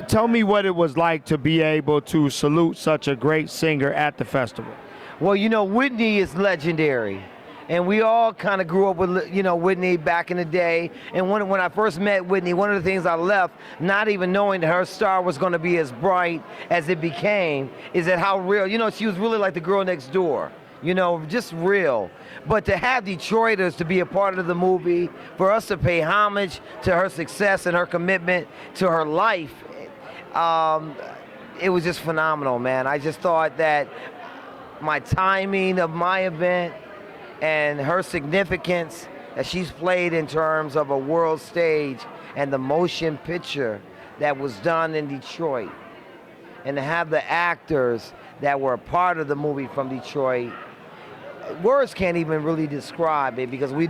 Tell me what it was like to be able to salute such a great singer at the festival. Well, you know, Whitney is legendary. And we all kind of grew up with, you know, Whitney back in the day. And when I first met Whitney, one of the things I left, not even knowing that her star was going to be as bright as it became, is that how real, you know, she was really like the girl next door. You know, just real. But to have Detroiters to be a part of the movie, for us to pay homage to her success and her commitment to her life, it was just phenomenal, man. I just thought that my timing of my event and her significance that she's played in terms of a world stage and the motion picture that was done in Detroit, and to have the actors that were a part of the movie from Detroit, words can't even really describe it, because we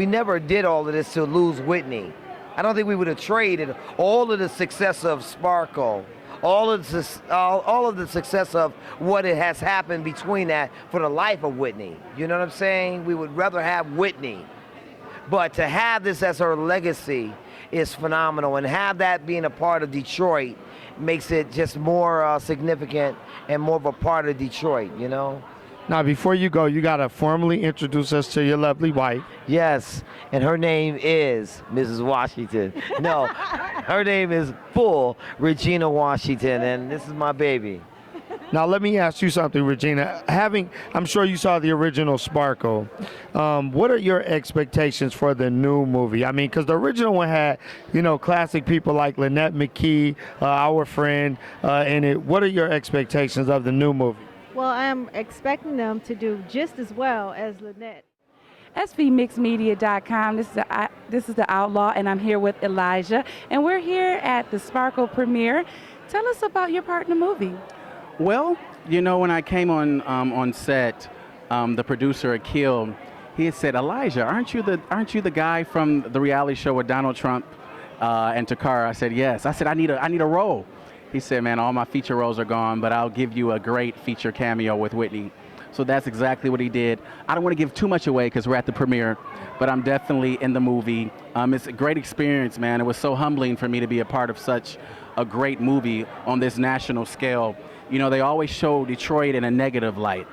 never did all of this to lose Whitney. I don't think we would have traded all of the success of Sparkle, all of the success of what it has happened between that for the life of Whitney. You know what I'm saying? We would rather have Whitney. But to have this as her legacy is phenomenal, and have that being a part of Detroit makes it just more significant and more of a part of Detroit, you know? Now, before you go, you got to formally introduce us to your lovely wife. Yes, and her name is Mrs. Washington. No, her name is full Regina Washington, and this is my baby. Now, let me ask you something, Regina. I'm sure you saw the original Sparkle. What are your expectations for the new movie? I mean, because the original one had, you know, classic people like Lynette McKee, our friend, in it. What are your expectations of the new movie? Well, I'm expecting them to do just as well as Lynette. SVMixedMedia.com. This is the Outlaw, and I'm here with Elijah, and we're here at the Sparkle premiere. Tell us about your part in the movie. Well, you know, when I came on set, the producer Akil, he had said, "Elijah, aren't you the guy from the reality show with Donald Trump and Takara?" I said, "Yes." I said, "I need a role." He said, "Man, all my feature roles are gone, but I'll give you a great feature cameo with Whitney." So that's exactly what he did. I don't want to give too much away because we're at the premiere, but I'm definitely in the movie. It's a great experience, man. It was so humbling for me to be a part of such a great movie on this national scale. You know, they always show Detroit in a negative light.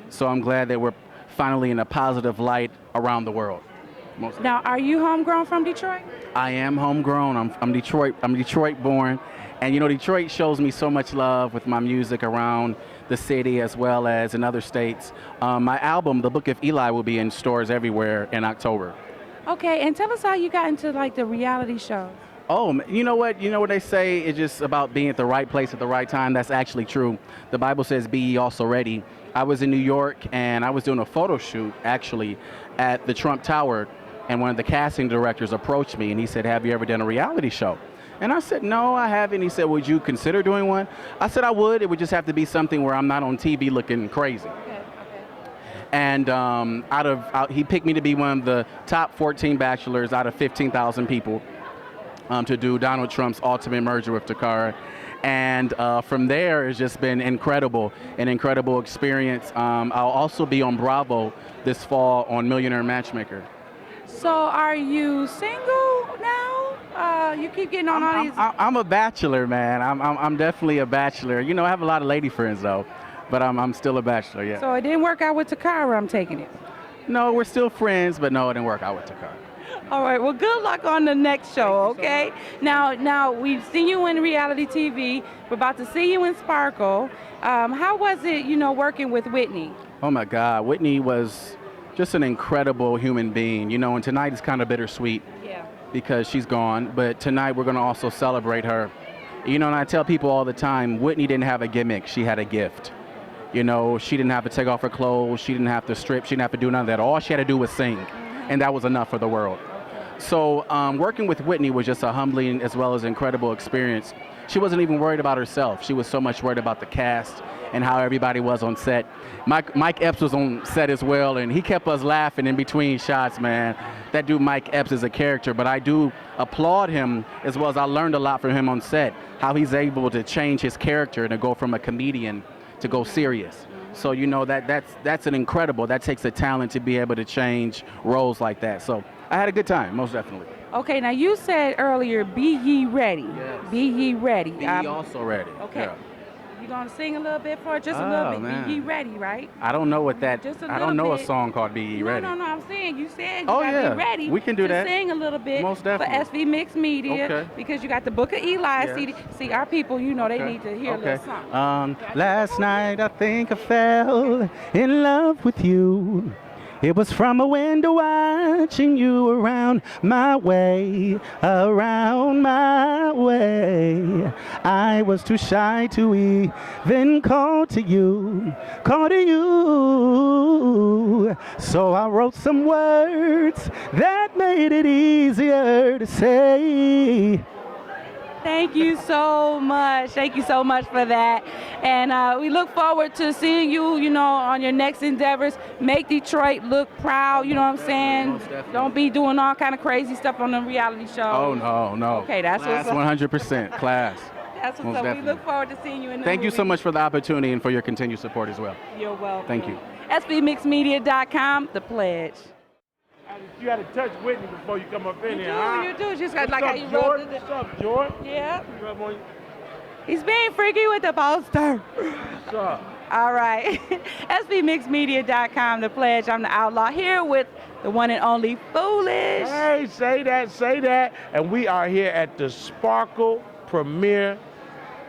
So I'm glad that we're finally in a positive light around the world. Now, are you homegrown from Detroit? I am homegrown. I'm Detroit born. And you know, Detroit shows me so much love with my music around the city as well as in other states. My album, The Book of Eli, will be in stores everywhere in October. Okay, and tell us how you got into like the reality shows. Oh, you know what? You know what they say? It's just about being at the right place at the right time. That's actually true. The Bible says, "Be ye also ready." I was in New York and I was doing a photo shoot actually at the Trump Tower, and one of the casting directors approached me and he said, "Have you ever done a reality show?" And I said, "No, I haven't." He said, "Would you consider doing one?" I said, "I would. It would just have to be something where I'm not on TV looking crazy." And he picked me to be one of the top 14 bachelors out of 15,000 people to do Donald Trump's ultimate merger with Takara. And from there, it's just been incredible, an incredible experience. I'll also be on Bravo this fall on Millionaire Matchmaker. So are you single now? You keep getting on all these. I'm a bachelor, man. I'm definitely a bachelor. You know, I have a lot of lady friends though, but I'm still a bachelor. Yeah. So it didn't work out with Takara. I'm taking it. No, we're still friends, but no, it didn't work out with Takara. All right. Well, good luck on the next show. Okay. Now we've seen you in reality TV. We're about to see you in Sparkle. How was it, working with Whitney? Oh my God, Whitney was just an incredible human being. And tonight is kind of bittersweet. Yeah. Because she's gone. But tonight we're going to also celebrate her. And I tell people all the time, Whitney didn't have a gimmick. She had a gift. She didn't have to take off her clothes. She didn't have to strip. She didn't have to do none of that. All she had to do was sing. And that was enough for the world. So working with Whitney was just a humbling as well as incredible experience. She wasn't even worried about herself. She was so much worried about the cast and how everybody was on set. Mike Epps was on set as well, and he kept us laughing in between shots, man. That dude Mike Epps is a character, but I do applaud him as well as I learned a lot from him on set, how he's able to change his character and to go from a comedian to go serious. So that's an incredible, that takes a talent to be able to change roles like that. So I had a good time, most definitely. Okay, now you said earlier, be ye ready. Yes. Be ye ready. Be ye also ready. Okay. Yeah. You gonna sing a little bit for it? Just a little bit. Man. Be ye ready, right? I don't know what that, Just a I don't little know bit. a song called Be Ye Ready. No, I'm saying, you said you Oh, gotta yeah. be ready. We can do to that. Sing a little bit Most for definitely. SV Mixed Media. Okay. Because you got the Book of Eli Yes. CD. See, our people, they need to hear a little something. Last night I think I fell in love with you. It was from a window watching you around my way, around my way. I was too shy to even call to you. So I wrote some words that made it easier to say. Thank you so much. Thank you so much for that. And we look forward to seeing you, on your next endeavors. Make Detroit look proud, you know what I'm saying? Most definitely. Don't be doing all kind of crazy stuff on the reality show. Oh, no. Okay, that's Class what's up. 100%. Class. That's what's Most up. We definitely. look forward to seeing you in the Thank you movie. so much for the opportunity and for your continued support as well. You're welcome. Thank you. SBMixedMedia.com, The Pledge. You got to touch Whitney before you come up in here, huh? You do. Just got What's like up, how you Jordin? wrote What's up, Jordan? Yeah. Rub on- He's being freaky with the poster. What's up? All right. SBMixedMedia.com, The Pledge. I'm the Outlaw here with the one and only Foolish. Hey, say that. And we are here at the Sparkle Premiere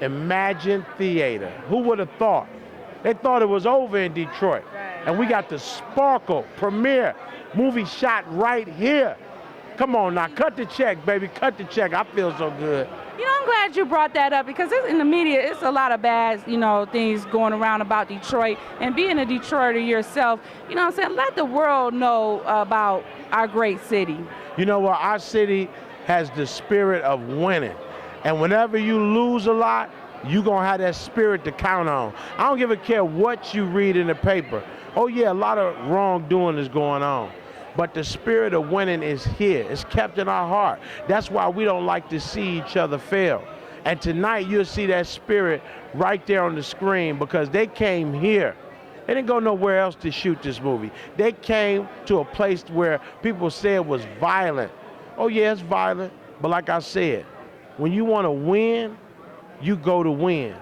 Emagine Theater. Who would have thought? They thought it was over in Detroit. And we got the Sparkle Premiere movie shot right here. Come on now, cut the check, baby, cut the check. I feel so good. I'm glad you brought that up because in the media, it's a lot of bad, things going around about Detroit. And being a Detroiter yourself, what I'm saying, let the world know about our great city. You know what? Our city has the spirit of winning. And whenever you lose a lot, you're going to have that spirit to count on. I don't give a care what you read in the paper. Oh, yeah, a lot of wrongdoing is going on. But the spirit of winning is here. It's kept in our heart. That's why we don't like to see each other fail. And tonight you'll see that spirit right there on the screen because they came here. They didn't go nowhere else to shoot this movie. They came to a place where people said it was violent. Oh yeah, it's violent. But like I said, when you want to win, you go to win.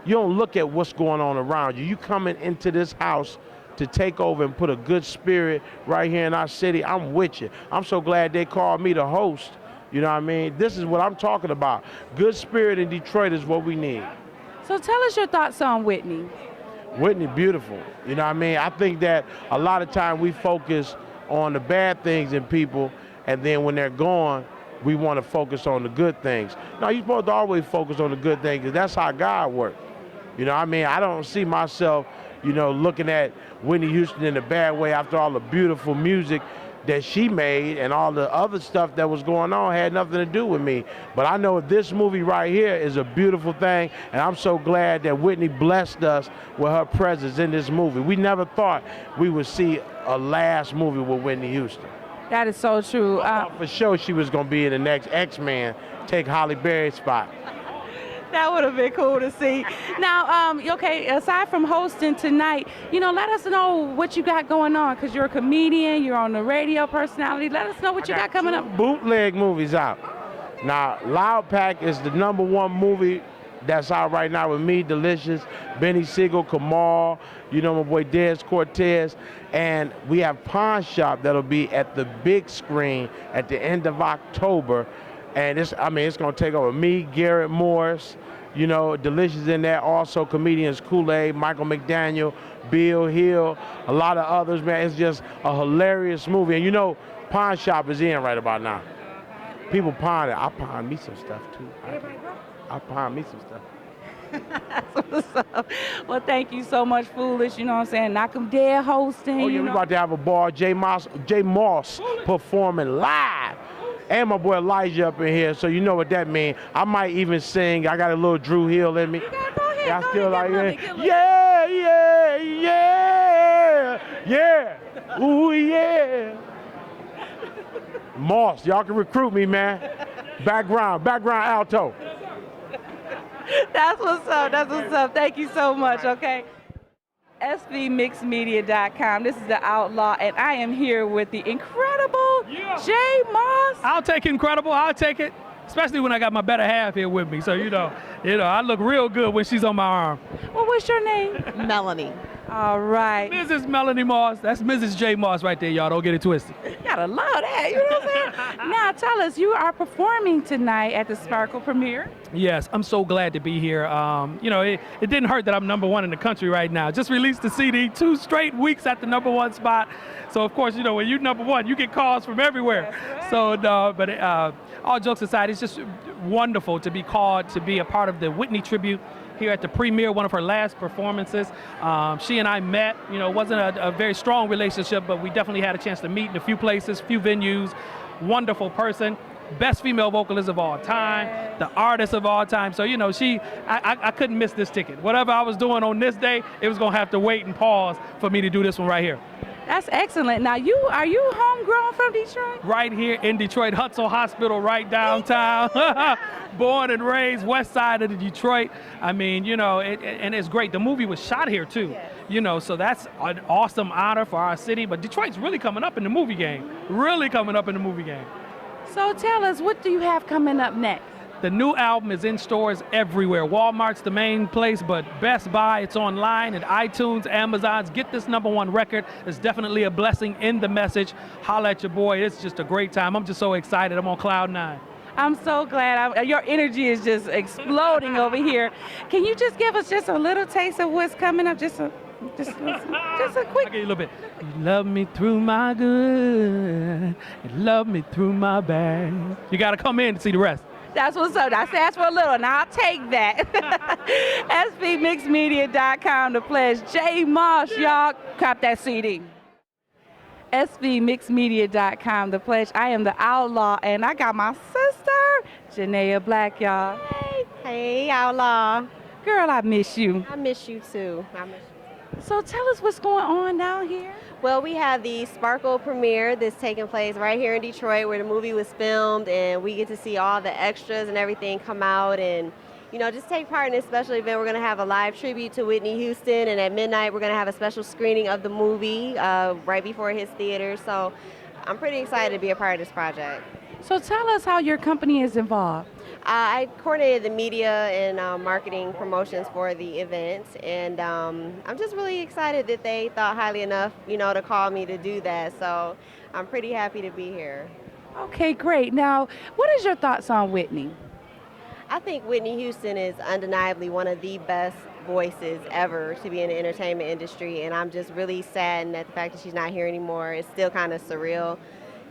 You don't look at what's going on around you. You coming into this house to take over and put a good spirit right here in our city. I'm with you. I'm so glad they called me the host. You know what I mean? This is what I'm talking about. Good spirit in Detroit is what we need. So tell us your thoughts on Whitney. Whitney, beautiful. You know what I mean? I think that a lot of time we focus on the bad things in people, and then when they're gone, we want to focus on the good things. No, you're supposed to always focus on the good things, because that's how God works. You know what I mean? I don't see myself, looking at Whitney Houston in a bad way after all the beautiful music that she made and all the other stuff that was going on had nothing to do with me. But I know this movie right here is a beautiful thing, and I'm so glad that Whitney blessed us with her presence in this movie. We never thought we would see a last movie with Whitney Houston. That is so true. I thought for sure she was going to be in the next X-Men, take Halle Berry's spot. That would have been cool to see. Now, okay, aside from hosting tonight, let us know what you got going on, because you're a comedian, you're on the radio personality. Let us know what you got coming up. Bootleg movies out. Now, Loud Pack is the #1 movie that's out right now with me, Delicious, Benny Siegel, Kamal, my boy Dez Cortez, and we have Pawn Shop that'll be at the big screen at the end of October. And it's going to take over me, Garrett Morris, Delicious in there, also comedians Kool-Aid, Michael McDaniel, Bill Hill, a lot of others, man. It's just a hilarious movie. And Pawn Shop is in right about now. People pawn it. I pawn me some stuff too. I pawn me some stuff. That's what's up. Well, thank you so much, Foolish. You know what I'm saying? Knock 'em dead hosting. Oh, yeah, we about to have a ball. J Moss performing live. And my boy Elijah up in here, so you know what that means. I might even sing. I got a little Drew Hill in me. You gotta go ahead. I Go still ahead, like get it. Yeah. Ooh, yeah. Moss, y'all can recruit me, man. Background alto. That's what's up. That's what's up. Thank you so much, okay? SVMixedMedia.com. This is the Outlaw, and I am here with the incredible Jay Moss. I'll take incredible. I'll take it, especially when I got my better half here with me. So I look real good when she's on my arm. Well, what's your name? Melanie. All right. Mrs. Melanie Moss. That's Mrs. J Moss right there, y'all. Don't get it twisted. You gotta love that. You know what I'm saying? Now, tell us, you are performing tonight at the Sparkle premiere. Yes, I'm so glad to be here. It didn't hurt that I'm #1 in the country right now. Just released the CD 2 straight weeks at the #1 spot. So, of course, when you're #1, you get calls from everywhere. Right. So, all jokes aside, it's just wonderful to be called to be a part of the Whitney tribute here at the premiere, one of her last performances. She and I met, it wasn't a very strong relationship, but we definitely had a chance to meet in a few places, few venues. Wonderful person. Best female vocalist of all time, the artist of all time. So, I couldn't miss this ticket. Whatever I was doing on this day, it was going to have to wait and pause for me to do this one right here. That's excellent. Now, are you homegrown from Detroit? Right here in Detroit, Hutzel Hospital, right downtown. Born and raised west side of Detroit. And it's great. The movie was shot here too. Yes. So that's an awesome honor for our city. But Detroit's really coming up in the movie game. Really coming up in the movie game. So tell us, what do you have coming up next? The new album is in stores everywhere. Walmart's the main place, but Best Buy, it's online at iTunes, Amazon's. Get this #1 record. It's definitely a blessing in the message. Holla at your boy. It's just a great time. I'm just so excited. I'm on cloud 9. I'm so glad. Your energy is just exploding over here. Can you just give us just a little taste of what's coming up? Just a quick. I'll give you a little bit. You love me through my good. You love me through my bad. You got to come in to see the rest. That's what's up. I asked for a little, and I'll take that. SVMixedMedia.com to pledge. J Moss, y'all, cop that CD. SVMixedMedia.com to pledge. I am the Outlaw, and I got my sister, Janea Black, y'all. Hey, Outlaw. Girl, I miss you. I miss you too. So tell us what's going on down here. Well, we have the Sparkle premiere that's taking place right here in Detroit where the movie was filmed, and we get to see all the extras and everything come out and, just take part in this special event. We're going to have a live tribute to Whitney Houston, and at midnight we're going to have a special screening of the movie right before it hits theaters. So I'm pretty excited to be a part of this project. So tell us how your company is involved. I coordinated the media and marketing promotions for the event, and I'm just really excited that they thought highly enough, to call me to do that. So I'm pretty happy to be here. Okay, great. Now, what is your thoughts on Whitney? I think Whitney Houston is undeniably one of the best voices ever to be in the entertainment industry, and I'm just really saddened at the fact that she's not here anymore. It's still kind of surreal.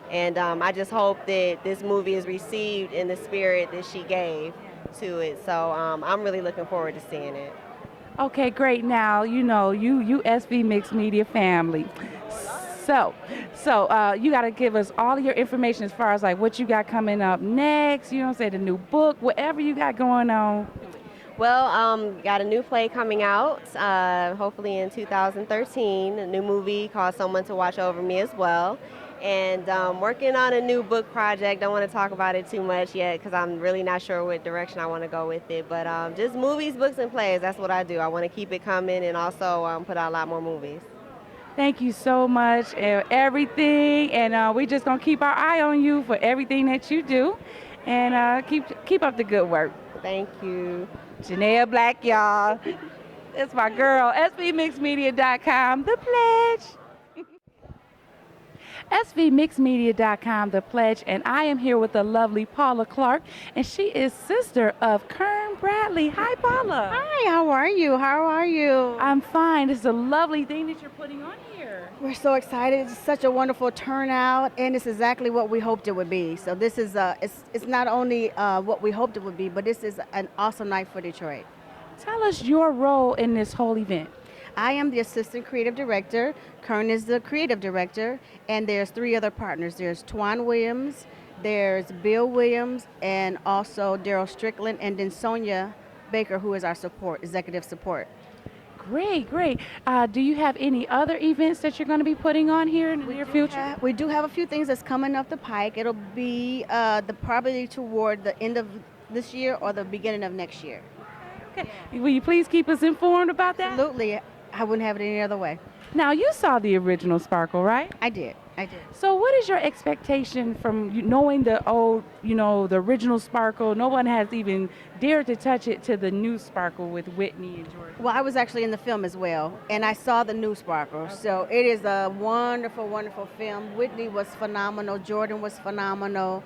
And I just hope that this movie is received in the spirit that she gave to it. So I'm really looking forward to seeing it. Okay, great. Now, you SV Mixed Media family. So you got to give us all of your information as far as like what you got coming up next. You know what I'm saying? The new book, whatever you got going on. Well, got a new play coming out, hopefully in 2013, a new movie called Someone to Watch Over Me as well. And working on a new book project. Don't want to talk about it too much yet because I'm really not sure what direction I want to go with it. But just movies, books, and plays, that's what I do. I want to keep it coming and also put out a lot more movies. Thank you so much and everything. And we just going to keep our eye on you for everything that you do. And keep up the good work. Thank you. Janelle Black, y'all. It's my girl, svmixmedia.com, The Pledge. svmixmedia.com, The Pledge, and I am here with the lovely Paula Clark, and she is sister of Kern Bradley. Hi, Paula. Hi, how are you? How are you? I'm fine. This is a lovely thing that you're putting on here. We're so excited. It's such a wonderful turnout, and it's exactly what we hoped it would be. So this is it's not only what we hoped it would be, but this is an awesome night for Detroit. Tell us your role in this whole event. I am the assistant creative director. Kern is the creative director, and there's 3 other partners. There's Twan Williams, there's Bill Williams, and also Daryl Strickland, and then Sonia Baker, who is our executive support. Great, great. Do you have any other events that you're going to be putting on here in the near future? We do have a few things that's coming up the pike. It'll be probably toward the end of this year or the beginning of next year. Okay. Will you please keep us informed about that? Absolutely. I wouldn't have it any other way. Now, you saw the original Sparkle, right? I did. So what is your expectation from knowing the old, the original Sparkle? No one has even dared to touch it to the new Sparkle with Whitney and Jordin. Well, I was actually in the film as well, and I saw the new Sparkle. Okay. So it is a wonderful, wonderful film. Whitney was phenomenal. Jordin was phenomenal.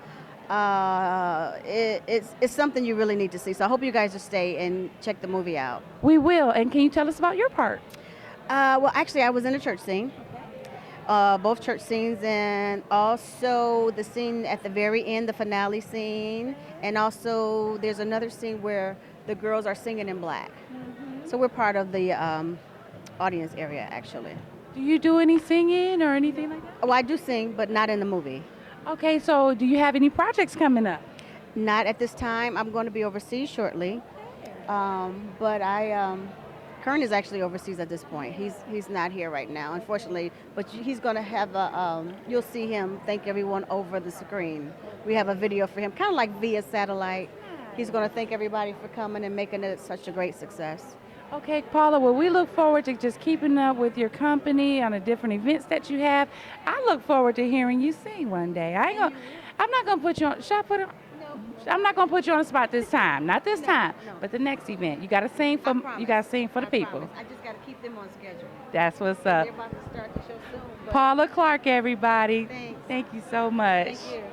It's something you really need to see. So I hope you guys will stay and check the movie out. We will. And can you tell us about your part? Well, actually, I was in a church scene. Both church scenes, and also the scene at the very end, the finale scene, and also there's another scene where the girls are singing in black. Mm-hmm. So we're part of the audience area, actually. Do you do any singing or anything like that? Oh, I do sing, but not in the movie. Okay, so do you have any projects coming up? Not at this time. I'm going to be overseas shortly, but Kern is actually overseas at this point. He's not here right now, unfortunately, but he's going to have you'll see him thank everyone over the screen. We have a video for him, kind of like via satellite. He's going to thank everybody for coming and making it such a great success. Okay, Paula, well, we look forward to just keeping up with your company on the different events that you have. I look forward to hearing you sing one day. I'm not going to put you on, should I put it on? I'm not gonna put you on the spot this time. Not this time, but the next event. You gotta sing for the people. I just gotta keep them on schedule. That's what's up. They're about to start the show soon. Paula Clark, everybody. Thanks. Thank you so much. Thank you.